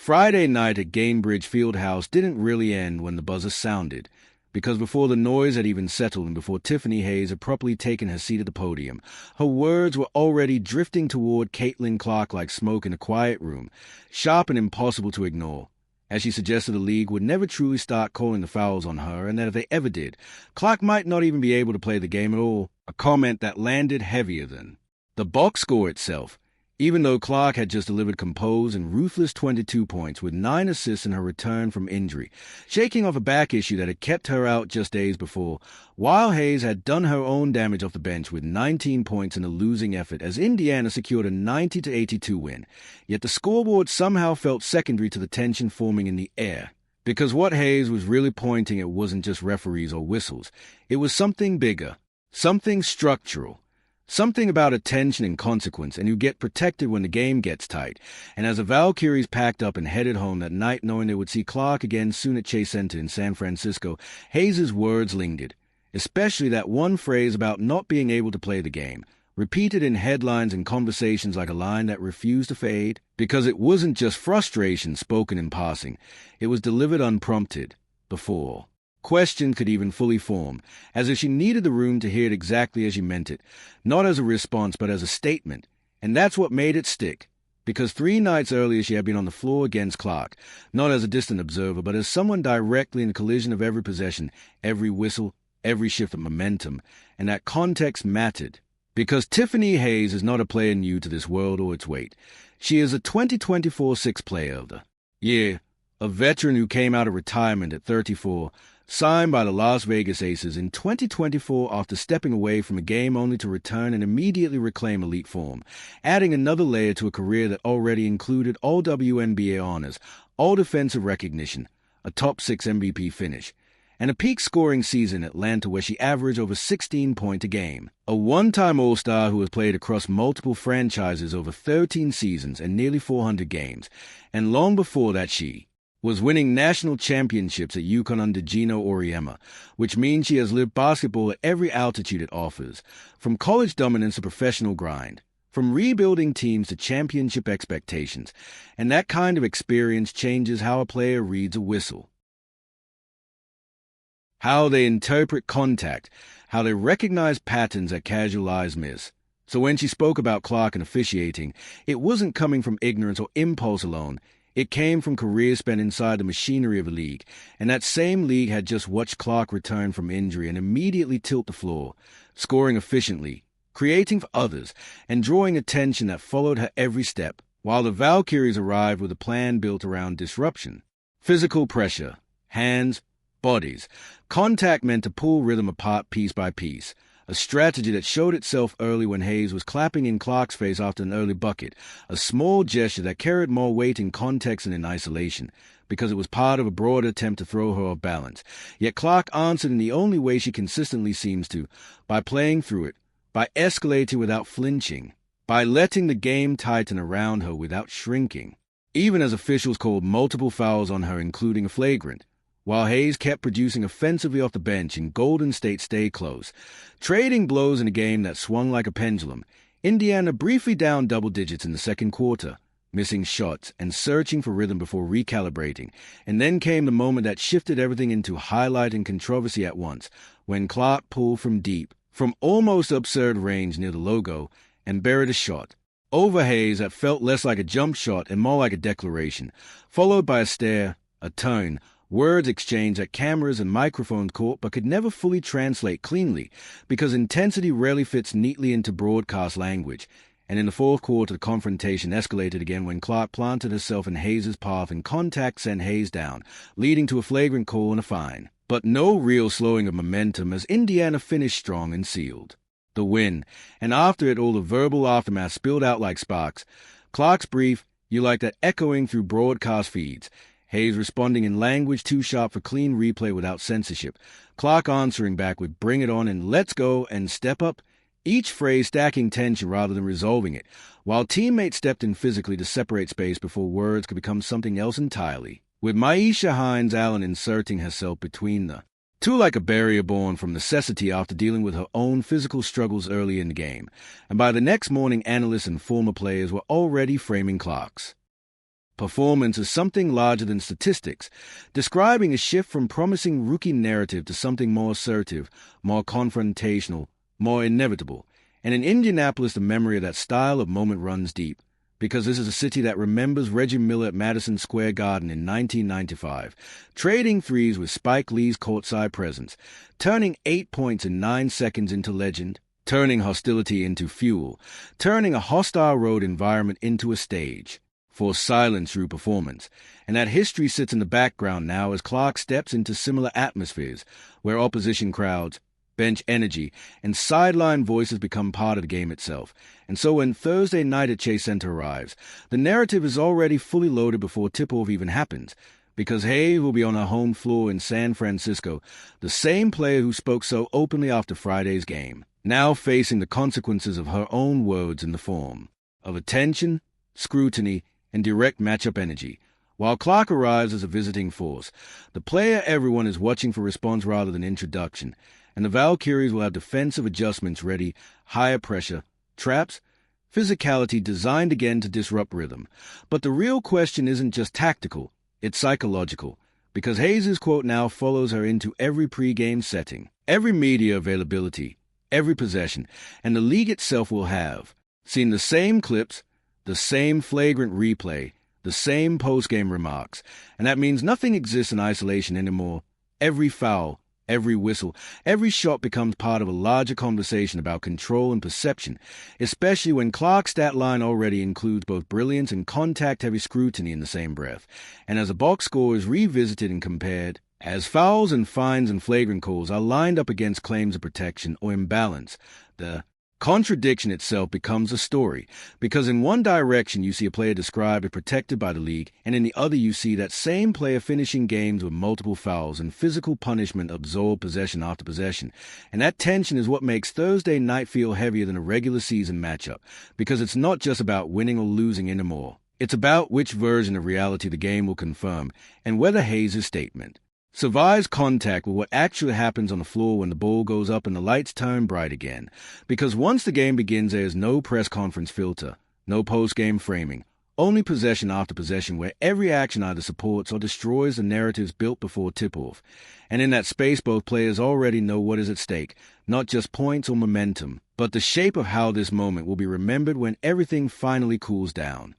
Friday night at Gamebridge Fieldhouse didn't really end when the buzzer sounded, because before the noise had even settled and before Tiffany Hayes had properly taken her seat at the podium, her words were already drifting toward Caitlin Clark like smoke in a quiet room, sharp and impossible to ignore, as she suggested the league would never truly start calling the fouls on her, and that if they ever did, Clark might not even be able to play the game at all, a comment that landed heavier than the box score itself. Even though Clark had just delivered composed and ruthless 22 points with 9 assists in her return from injury, shaking off a back issue that had kept her out just days before, while Hayes had done her own damage off the bench with 19 points in a losing effort as Indiana secured a 90-82 win. Yet the scoreboard somehow felt secondary to the tension forming in the air. Because what Hayes was really pointing at wasn't just referees or whistles. It was something bigger, something structural. Something about attention and consequence, and you get protected when the game gets tight. And as the Valkyries packed up and headed home that night knowing they would see Clark again soon at Chase Center in San Francisco, Hayes' words lingered, especially that one phrase about not being able to play the game, repeated in headlines and conversations like a line that refused to fade, because it wasn't just frustration spoken in passing, it was delivered unprompted, before question could even fully form, as if she needed the room to hear it exactly as she meant it, not as a response but as a statement. And that's what made it stick, because 3 nights earlier she had been on the floor against Clark, not as a distant observer but as someone directly in the collision of every possession, every whistle, every shift of momentum, and that context mattered. Because Tiffany Hayes is not a player new to this world or its weight. She is a 2024 Sixth Player of the Year, a veteran who came out of retirement at 34, signed by the Las Vegas Aces in 2024 after stepping away from a game only to return and immediately reclaim elite form, adding another layer to a career that already included all WNBA honors, all defensive recognition, a top 6 MVP finish, and a peak scoring season in Atlanta where she averaged over 16 points a game. A one-time All-Star who has played across multiple franchises over 13 seasons and nearly 400 games, and long before that she was winning national championships at UConn under Gino Auriemma, which means she has lived basketball at every altitude it offers, from college dominance to professional grind, from rebuilding teams to championship expectations, and that kind of experience changes how a player reads a whistle, how they interpret contact, how they recognize patterns that casual eyes miss. So when she spoke about Clark and officiating, it wasn't coming from ignorance or impulse alone. It came from careers spent inside the machinery of a league, and that same league had just watched Clark return from injury and immediately tilt the floor, scoring efficiently, creating for others, and drawing attention that followed her every step, while the Valkyries arrived with a plan built around disruption. Physical pressure, hands, bodies, contact meant to pull rhythm apart piece by piece, a strategy that showed itself early when Hayes was clapping in Clark's face after an early bucket, a small gesture that carried more weight in context than in isolation, because it was part of a broader attempt to throw her off balance. Yet Clark answered in the only way she consistently seems to, by playing through it, by escalating without flinching, by letting the game tighten around her without shrinking, even as officials called multiple fouls on her, including a flagrant. While Hayes kept producing offensively off the bench and Golden State stayed close, trading blows in a game that swung like a pendulum, Indiana briefly down double digits in the second quarter, missing shots and searching for rhythm before recalibrating, and then came the moment that shifted everything into highlight and controversy at once, when Clark pulled from deep, from almost absurd range near the logo, and buried a shot over Hayes that felt less like a jump shot and more like a declaration, followed by a stare, a tone, words exchanged that cameras and microphones caught but could never fully translate cleanly because intensity rarely fits neatly into broadcast language. And in the fourth quarter, the confrontation escalated again when Clark planted herself in Hayes' path and contact sent Hayes down, leading to a flagrant call and a fine. But no real slowing of momentum as Indiana finished strong and sealed the win. And after it, all the verbal aftermath spilled out like sparks. Clark's brief, "You like that," echoing through broadcast feeds. Hayes responding in language too sharp for clean replay without censorship. Clark answering back with "Bring it on" and "Let's go" and "Step up," each phrase stacking tension rather than resolving it, while teammates stepped in physically to separate space before words could become something else entirely, with Myisha Hines-Allen inserting herself between the two like a barrier born from necessity after dealing with her own physical struggles early in the game. And by the next morning, analysts and former players were already framing Clark's Performance is something larger than statistics, describing a shift from promising rookie narrative to something more assertive, more confrontational, more inevitable. And in Indianapolis, the memory of that style of moment runs deep, because this is a city that remembers Reggie Miller at Madison Square Garden in 1995, trading threes with Spike Lee's courtside presence, turning 8 points in 9 seconds into legend, turning hostility into fuel, turning a hostile road environment into a stage for silence through performance. And that history sits in the background now as Clark steps into similar atmospheres, where opposition crowds, bench energy, and sideline voices become part of the game itself. And so when Thursday night at Chase Center arrives, the narrative is already fully loaded before tip-off even happens, because Hayes will be on her home floor in San Francisco, the same player who spoke so openly after Friday's game, now facing the consequences of her own words in the form of attention, scrutiny, and direct matchup energy. While Clark arrives as a visiting force, the player everyone is watching for response rather than introduction, and the Valkyries will have defensive adjustments ready, higher pressure, traps, physicality designed again to disrupt rhythm. But the real question isn't just tactical, it's psychological, because Hayes' quote now follows her into every pre-game setting, every media availability, every possession, and the league itself will have seen the same clips, the same flagrant replay, the same post-game remarks, and that means nothing exists in isolation anymore. Every foul, every whistle, every shot becomes part of a larger conversation about control and perception, especially when Clark's stat line already includes both brilliance and contact-heavy scrutiny in the same breath. And as a box score is revisited and compared, as fouls and fines and flagrant calls are lined up against claims of protection or imbalance, the contradiction itself becomes a story, because in one direction you see a player described as protected by the league, and in the other you see that same player finishing games with multiple fouls and physical punishment absorbed possession after possession. And that tension is what makes Thursday night feel heavier than a regular season matchup, because it's not just about winning or losing anymore. It's about which version of reality the game will confirm, and whether Hayes' statement survives contact with what actually happens on the floor when the ball goes up and the lights turn bright again. Because once the game begins, there is no press conference filter, no post-game framing, only possession after possession where every action either supports or destroys the narratives built before tip-off. And in that space, both players already know what is at stake, not just points or momentum, but the shape of how this moment will be remembered when everything finally cools down.